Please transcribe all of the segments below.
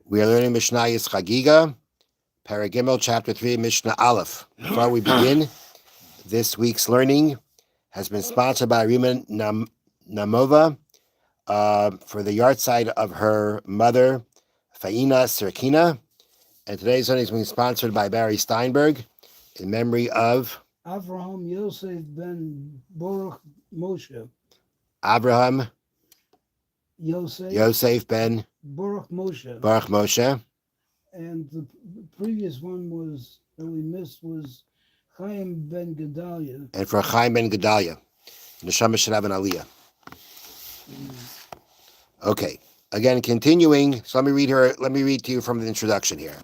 We are learning Mishnah Chagiga, Paragimel, Chapter 3, Mishnah Aleph. Before we begin, this week's learning has been sponsored by Rima Namova for the yahrzeit of her mother, Faina Sirkina. And today's learning is being sponsored by Barry Steinberg in memory of Avraham Yosef ben Baruch Moshe. Abraham Yosef ben Baruch Moshe. Baruch Moshe. And the previous one that we missed was Chaim ben Gedalia. And for Chaim ben Gedalia. Neshama should have an aliyah. Okay. Again, continuing. So let me read to you from the introduction here.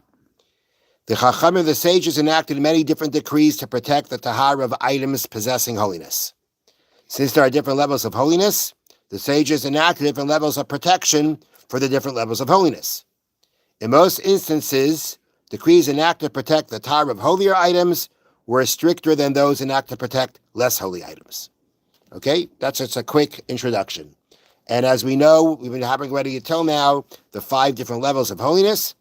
The Chachamim, the sages, enacted many different decrees to protect the tahara of items possessing holiness. Since there are different levels of holiness, the sages enacted different levels of protection for the different levels of holiness. In most instances, decrees enacted to protect the tahara of holier items were stricter than those enacted to protect less holy items. Okay, that's just a quick introduction. And as we know, we've been having already until now the 5 different levels of holiness.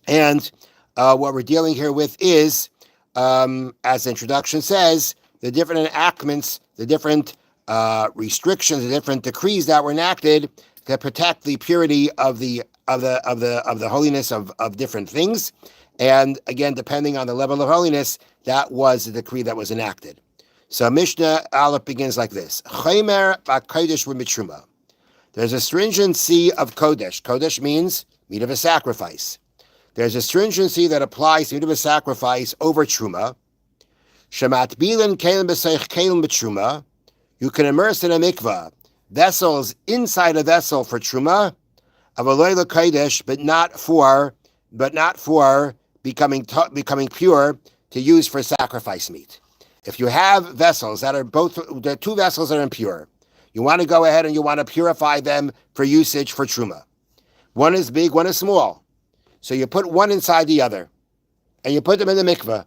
And what we're dealing here with is, as the introduction says, the different enactments, the different restrictions, the different decrees that were enacted to protect the purity of the holiness of different things. And again, depending on the level of holiness, that was the decree that was enacted. So Mishnah Aleph begins like this: Chaymer ba'kodesh v'mitruma. There's a stringency of kodesh. Kodesh means meat of a sacrifice. There's a stringency that applies to meat of a sacrifice over truma. Shemat bilan kelim b'seich kelim b'truma. You can immerse in a mikvah vessels inside a vessel for truma, avaloi l'kodesh, but not for becoming pure to use for sacrifice meat. If you have vessels there are 2 vessels that are impure, you want to go ahead and you want to purify them for usage for truma. One is big, one is small. So you put one inside the other, and you put them in the mikveh.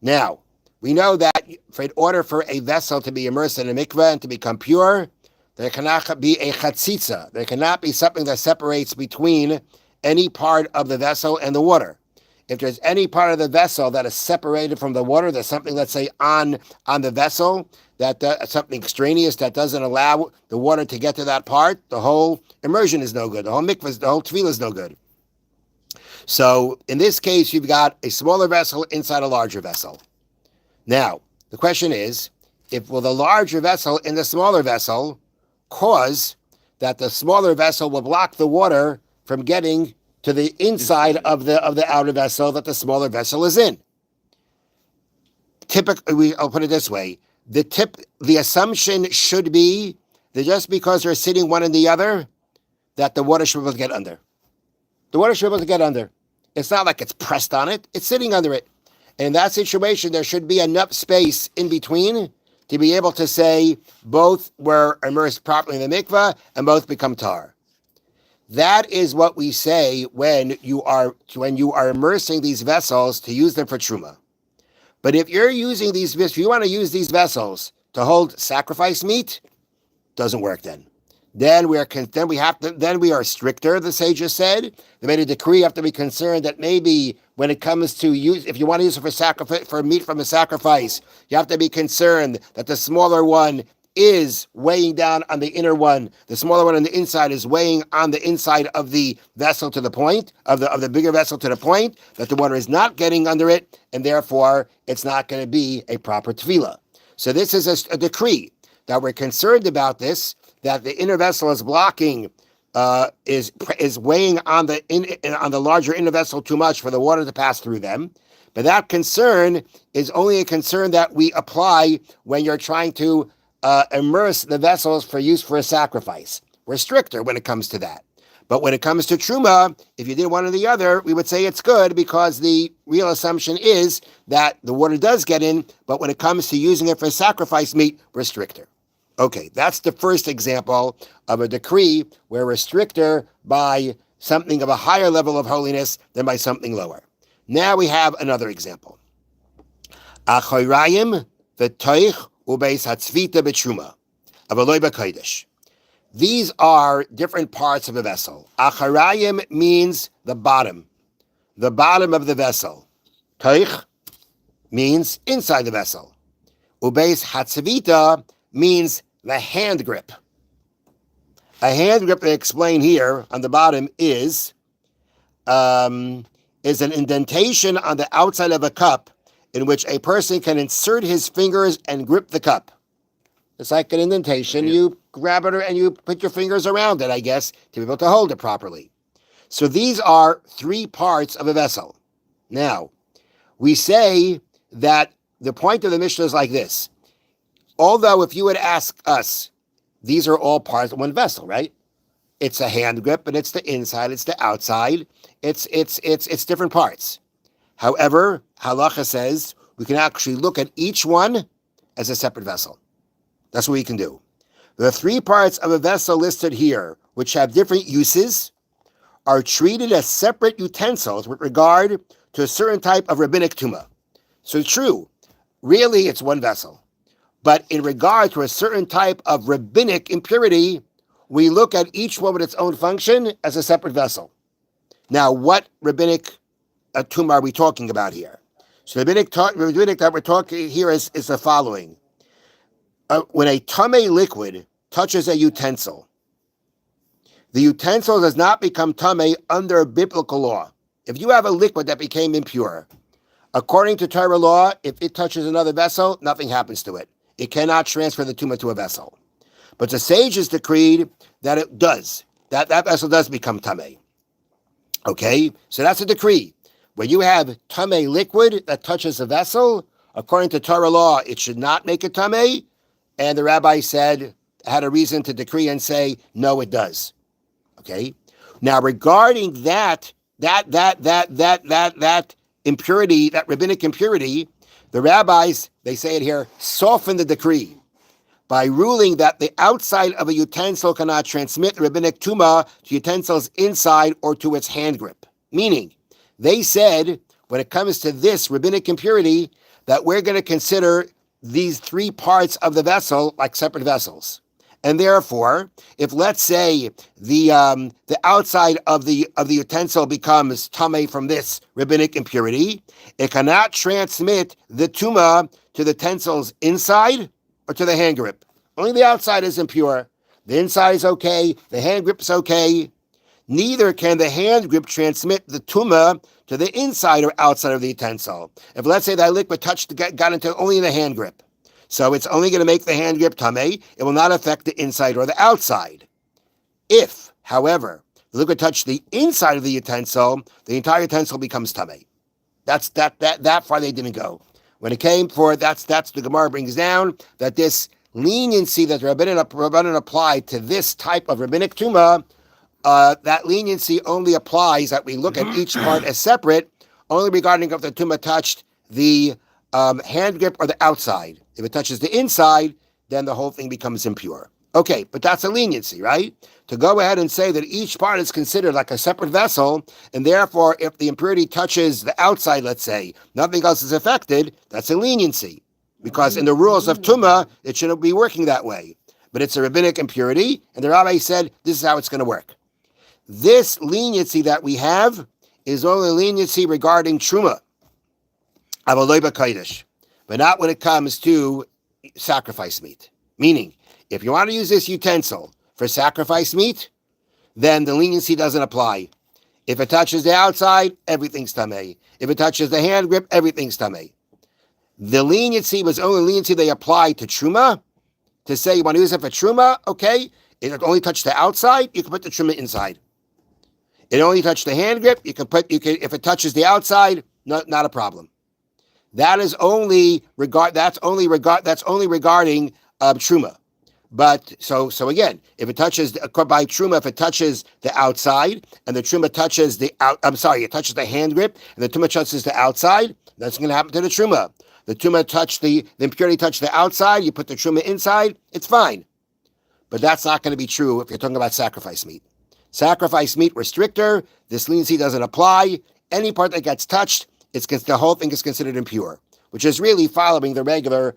Now, we know that in order for a vessel to be immersed in a mikveh and to become pure, there cannot be a chatzitza. There cannot be something that separates between any part of the vessel and the water. If there's any part of the vessel that is separated from the water, there's something, let's say, on the vessel, something extraneous that doesn't allow the water to get to that part, the whole immersion is no good. The whole mikveh, the whole tefillah is no good. So in this case, you've got a smaller vessel inside a larger vessel. Now, the question is, will the larger vessel in the smaller vessel cause that the smaller vessel will block the water from getting to the inside of the outer vessel that the smaller vessel is in? Typically, I'll put it this way: the assumption should be that just because they're sitting one in the other, that the water should be able to get under. The water should be able to get under. It's not like it's pressed on it; it's sitting under it. And in that situation, there should be enough space in between to be able to say both were immersed properly in the mikveh and both become tar. That is what we say when you are immersing these vessels to use them for truma. But if you want to use these vessels to hold sacrifice meat, doesn't work then. Then we are stricter, the sages said. They made a decree. You have to be concerned that maybe when it comes to if you want to use it for meat from a sacrifice, you have to be concerned that the smaller one is weighing down on the inner one. The smaller one on the inside is weighing on the inside of the vessel to the point, of the bigger vessel to the point that the water is not getting under it, and therefore it's not going to be a proper tefillah. So this is a decree that we're concerned about this, that the inner vessel is blocking, is weighing on the larger inner vessel too much for the water to pass through them. But that concern is only a concern that we apply when you're trying to immerse the vessels for use for a sacrifice. We're stricter when it comes to that. But when it comes to truma, if you did one or the other, we would say it's good because the real assumption is that the water does get in, but when it comes to using it for sacrifice meat, we're stricter. Okay, that's the first example of a decree where we're stricter by something of a higher level of holiness than by something lower. Now we have another example. Achoyrayim v'toich ubeis hatzvita b'truma, avaloi b'kodesh. These are different parts of a vessel. Acharayim means the bottom of the vessel. Toich means inside the vessel. Ubeis hatzavita means the hand grip. A hand grip, they explain here on the bottom, is an indentation on the outside of a cup in which a person can insert his fingers and grip the cup. It's like an indentation. You grab it and you put your fingers around it, I guess, to be able to hold it properly. So these are three parts of a vessel. Now, we say that the point of the Mishnah is like this. Although if you would ask us, these are all parts of one vessel, right? It's a hand grip, and it's the inside, it's the outside. It's different parts. However, halacha says we can actually look at each one as a separate vessel. That's what we can do. The three parts of a vessel listed here, which have different uses, are treated as separate utensils with regard to a certain type of rabbinic tumah. So true, really it's one vessel. But in regard to a certain type of rabbinic impurity, we look at each one with its own function as a separate vessel. Now, what rabbinic tumah are we talking about here? So the rabbinic that we're talking here is the following. When a tamei liquid touches a utensil, the utensil does not become tamei under biblical law. If you have a liquid that became impure, according to Torah law, if it touches another vessel, nothing happens to it. It cannot transfer the tumah to a vessel. But the sages decreed that it does. That vessel does become tamei. Okay? So that's a decree. When you have tamei liquid that touches a vessel, according to Torah law, it should not make it tamei. And the rabbi had a reason to decree and say, no, it does. Okay? Now, regarding that impurity, that rabbinic impurity, the rabbis, they say it here, soften the decree by ruling that the outside of a utensil cannot transmit rabbinic tumah to utensils inside or to its hand grip. Meaning, they said, when it comes to this rabbinic impurity, that we're going to consider these three parts of the vessel like separate vessels. And therefore, if let's say the outside of the utensil becomes tamei from this rabbinic impurity, it cannot transmit the tumah to the utensil's inside or to the hand grip. Only the outside is impure. The inside is okay. The hand grip is okay. Neither can the hand grip transmit the tumah to the inside or outside of the utensil. If let's say that liquid got into only in the hand grip, so it's only going to make the hand grip tamei, it will not affect the inside or the outside. If, however, the liquid touched the inside of the utensil, the entire utensil becomes tamei. That's that far they didn't go. When it came for that's the Gemara brings down that this leniency that the Rabbanan applied to this type of rabbinic tumah, that leniency only applies that we look at each part as separate, only regarding if the tumah touched the hand grip or the outside. If it touches the inside, then the whole thing becomes impure. Okay, but that's a leniency, right? To go ahead and say that each part is considered like a separate vessel, and therefore if the impurity touches the outside, let's say, nothing else is affected, that's a leniency. Because in the rules of tumah, it shouldn't be working that way. But it's a rabbinic impurity, and the rabbi said, this is how it's going to work. This leniency that we have is only leniency regarding truma, avaloi b'kodesh, but not when it comes to sacrifice meat. Meaning, if you want to use this utensil for sacrifice meat, then the leniency doesn't apply. If it touches the outside, everything's tamei. If it touches the hand grip, everything's tamei. The leniency was only leniency they applied to truma, to say you want to use it for truma, okay, it only touched the outside, you can put the truma inside. It only touched the hand grip, if it touches the outside, not a problem. That's only regarding truma. But so again, if it touches by truma, if it touches the outside and the truma touches it touches the hand grip and the truma touches the outside, that's going to happen to the truma. The truma touched the impurity touched the outside, you put the truma inside, it's fine. But that's not going to be true if you're talking about sacrifice meat. Sacrifice meat, we're stricter. This leniency doesn't apply. Any part that gets touched, the whole thing is considered impure, which is really following the regular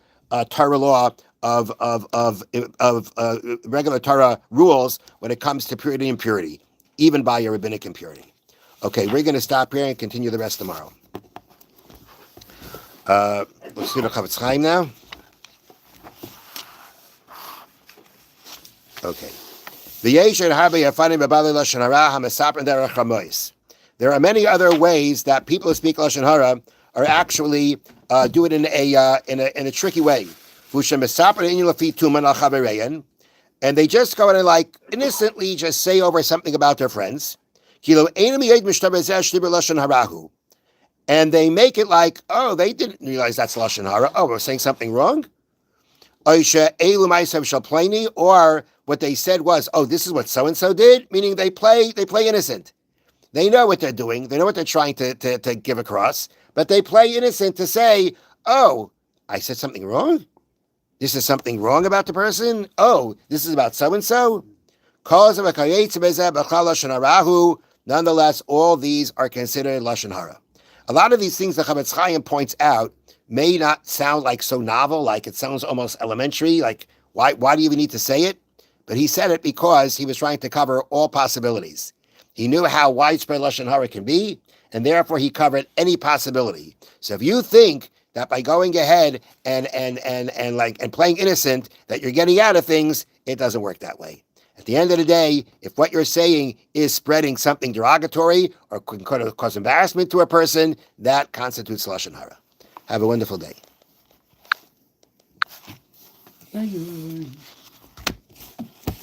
Torah law regular Torah rules when it comes to purity and impurity, even by your rabbinic impurity. Okay, we're going to stop here and continue the rest tomorrow. Let's do the Chofetz Chaim now. Okay. There are many other ways that people who speak lashon hara are actually do it in a tricky way. And they just go in and like innocently just say over something about their friends. And they make it like, oh, they didn't realize that's lashon hara. Oh, we're saying something wrong. Or what they said was, oh, this is what so and so did, meaning they play innocent. They know what they're doing. They know what they're trying to give across, but they play innocent to say, oh, I said something wrong? This is something wrong about the person? Oh, this is about so-and-so? Nonetheless, all these are considered lashon hara. A lot of these things that Chofetz Chaim points out may not sound like so novel, like it sounds almost elementary, like why do you even need to say it? But he said it because he was trying to cover all possibilities. He knew how widespread lashon hara can be, and therefore he covered any possibility. So if you think that by going ahead and playing innocent that you're getting out of things, it doesn't work that way. At the end of the day, if what you're saying is spreading something derogatory or can cause embarrassment to a person, that constitutes lashon hara. Have a wonderful day. Thank you.